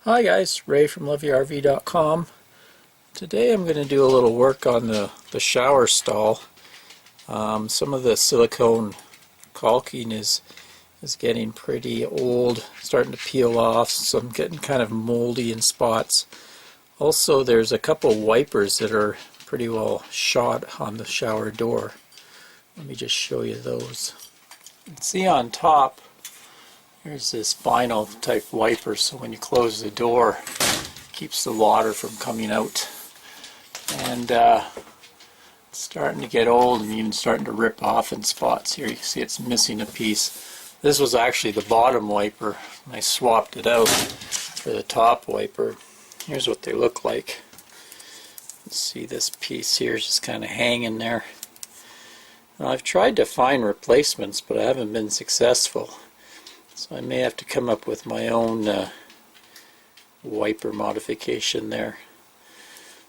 Hi guys, Ray from loveyourrv.com. Today I'm going to do a little work on the shower stall. Some of the silicone caulking is getting pretty old, starting to peel off, so I'm getting kind of moldy in spots. Also, there's a couple wipers that are pretty well shot on the shower door. Let me just show you those. You can see on top here's this vinyl type wiper, so when you close the door it keeps the water from coming out. And it's starting to get old and even starting to rip off in spots. Here you can see it's missing a piece. This was actually the bottom wiper. I swapped it out for the top wiper. Here's what they look like. Let's see, this piece here is just kind of hanging there. Now, I've tried to find replacements, but I haven't been successful. So I may have to come up with my own wiper modification there.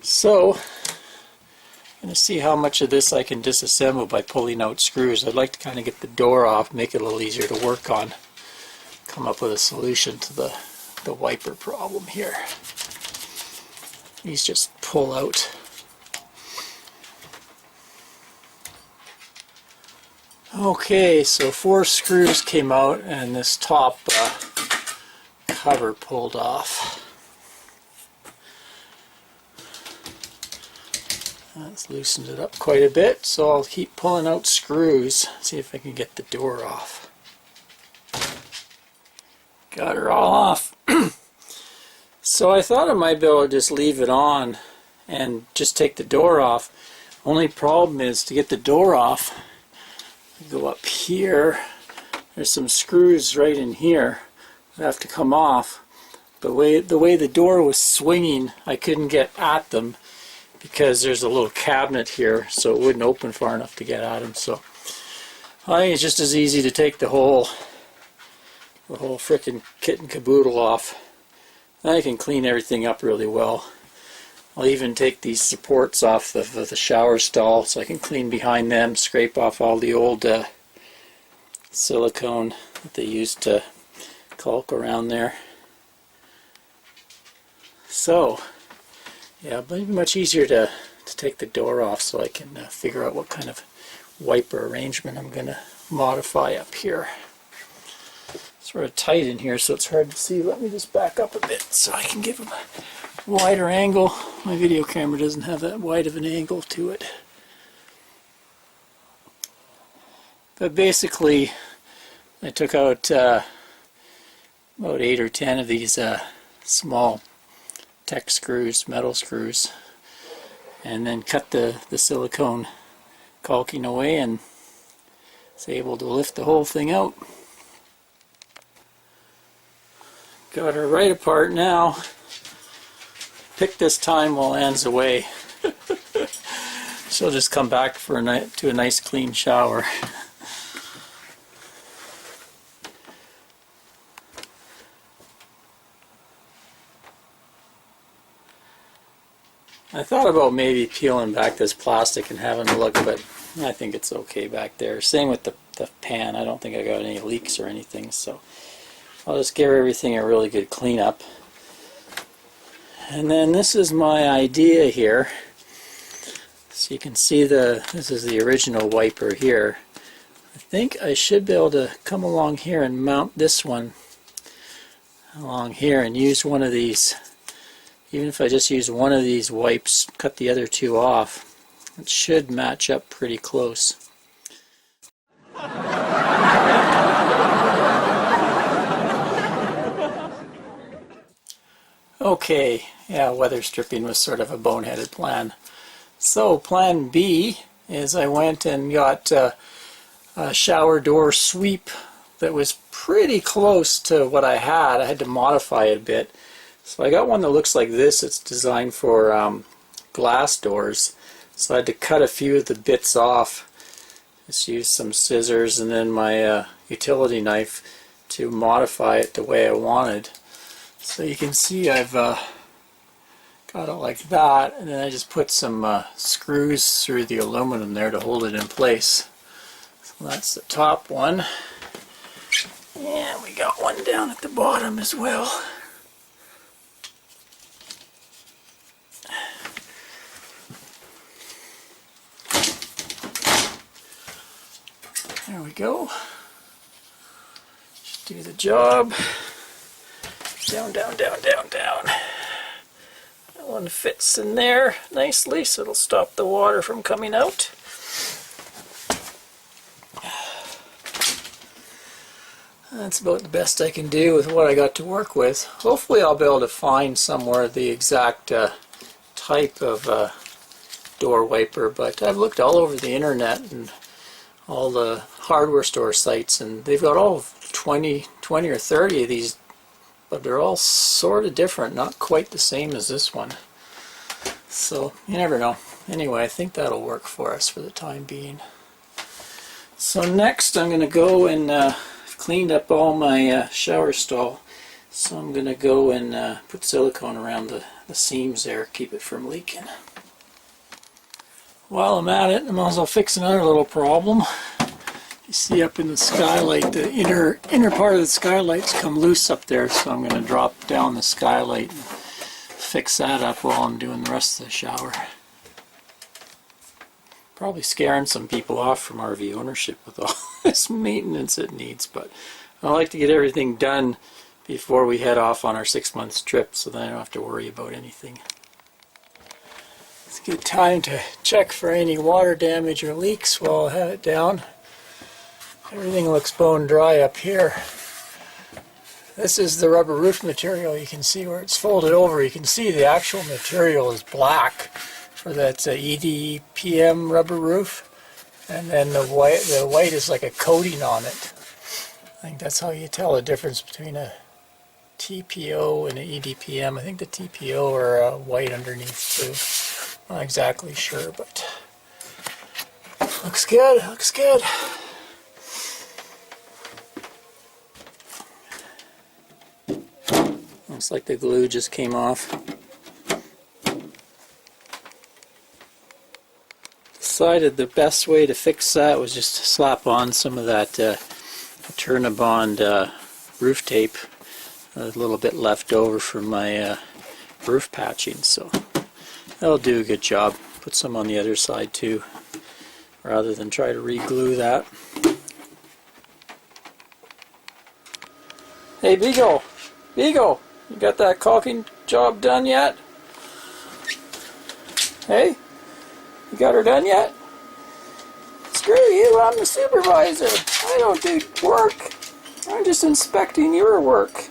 So I'm going to see how much of this I can disassemble by pulling out screws. I'd like to kind of get the door off, make it a little easier to work on, come up with a solution to the wiper problem here. These just pull out. Okay, so 4 screws came out and this top cover pulled off. That's loosened it up quite a bit, so I'll keep pulling out screws, see if I can get the door off. Got her all off. So I thought I might be able to just leave it on and just take the door off. Only problem is to get the door off, go up here, there's some screws right in here that have to come off. But the way the door was swinging, I couldn't get at them because there's a little cabinet here, so it wouldn't open far enough to get at them. So I think it's just as easy to take the whole frickin' kit and caboodle off. Then I can clean everything up really well. I'll even take these supports off the shower stall so I can clean behind them, scrape off all the old silicone that they used to caulk around there. So, yeah, it'll be much easier to take the door off so I can figure out what kind of wiper arrangement I'm going to modify up here. It's sort of tight in here so it's hard to see. Let me just back up a bit so I can give them a wider angle. My video camera doesn't have that wide of an angle to it. But basically, I took out about 8 or 10 of these small tech screws, metal screws, and then cut the silicone caulking away and was able to lift the whole thing out. Got her right apart now. Pick this time while Anne's away. She'll just come back for to a nice clean shower. I thought about maybe peeling back this plastic and having a look, but I think it's okay back there. Same with the pan. I don't think I got any leaks or anything, so I'll just give everything a really good cleanup. And then this is my idea here. So you can see this is the original wiper here. I think I should be able to come along here and mount this one along here and use one of these. Even if I just use one of these wipes, cut the other 2 off, it should match up pretty close. Okay, yeah, weather stripping was sort of a boneheaded plan. So plan B is I went and got a shower door sweep that was pretty close to what I had. I had to modify it a bit. So I got one that looks like this. It's designed for glass doors. So I had to cut a few of the bits off. Just used some scissors and then my utility knife to modify it the way I wanted. So you can see I've got it like that, and then I just put some screws through the aluminum there to hold it in place. So that's the top one. And we got one down at the bottom as well. go. Just do the job. Down, down, down, down, down. That one fits in there nicely, so it'll stop the water from coming out. That's about the best I can do with what I got to work with. Hopefully I'll be able to find somewhere the exact type of door wiper, but I've looked all over the internet and all the hardware store sites, and they've got all 20 or 30 of these, but they're all sort of different, not quite the same as this one. So you never know. Anyway, I think that'll work for us for the time being. So next I'm going to go and cleaned up all my shower stall, so I'm going to go and put silicone around the seams there, keep it from leaking. While I'm at it, I might as well fix another little problem. You see up in the skylight, the inner part of the skylight's come loose up there, so I'm going to drop down the skylight and fix that up while I'm doing the rest of the shower. Probably scaring some people off from RV ownership with all this maintenance it needs, but I like to get everything done before we head off on our 6-month trip, so then I don't have to worry about anything. It's a good time to check for any water damage or leaks while I have it down. Everything looks bone dry up here. This is the rubber roof material. You can see where it's folded over. You can see the actual material is black for that EDPM rubber roof, and then the white is like a coating on it. I think that's how you tell the difference between a TPO and an EDPM. I think the TPO are white underneath too. Not exactly sure, but looks good, looks good. Looks like the glue just came off. Decided the best way to fix that was just to slap on some of that Eternabond roof tape. A little bit left over from my roof patching, so that'll do a good job. Put some on the other side too, rather than try to re-glue that. Hey Beagle! Beagle! You got that caulking job done yet? Hey? You got her done yet? Screw you, I'm the supervisor. I don't do work. I'm just inspecting your work.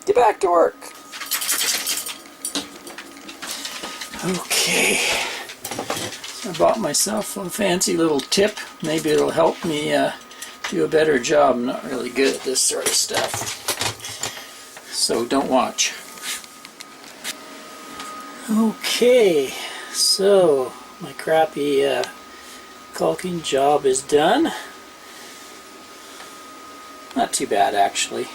Get back to work. Okay. I bought myself a fancy little tip. Maybe it'll help me do a better job. I'm not really good at this sort of stuff, so don't watch. Okay, so my crappy caulking job is done. Not too bad actually.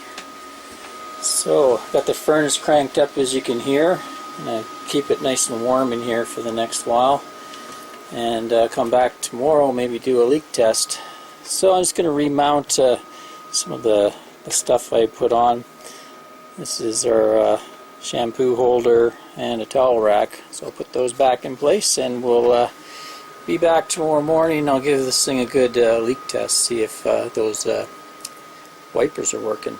So got the furnace cranked up, as you can hear. I'm going to keep it nice and warm in here for the next while, and come back tomorrow, maybe do a leak test. So I'm just going to remount some of the stuff I put on. This is our shampoo holder and a towel rack, so I'll put those back in place, and we'll be back tomorrow morning. I'll give this thing a good leak test, see if those wipers are working.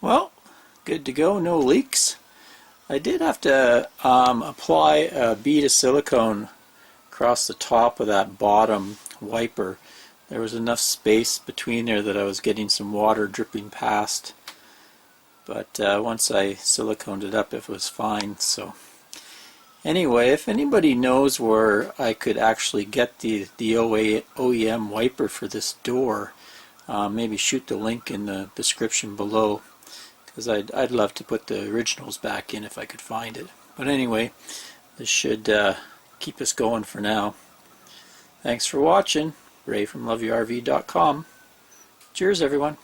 Well, good to go, no leaks. I did have to apply a bead of silicone across the top of that bottom wiper. There was enough space between there that I was getting some water dripping past, but once I siliconed it up, it was fine. So anyway, if anybody knows where I could actually get the OEM wiper for this door, maybe shoot the link in the description below, because I'd love to put the originals back in if I could find it. But anyway, this should keep us going for now. Thanks for watching. Ray from LoveYourRV.com. Cheers, everyone.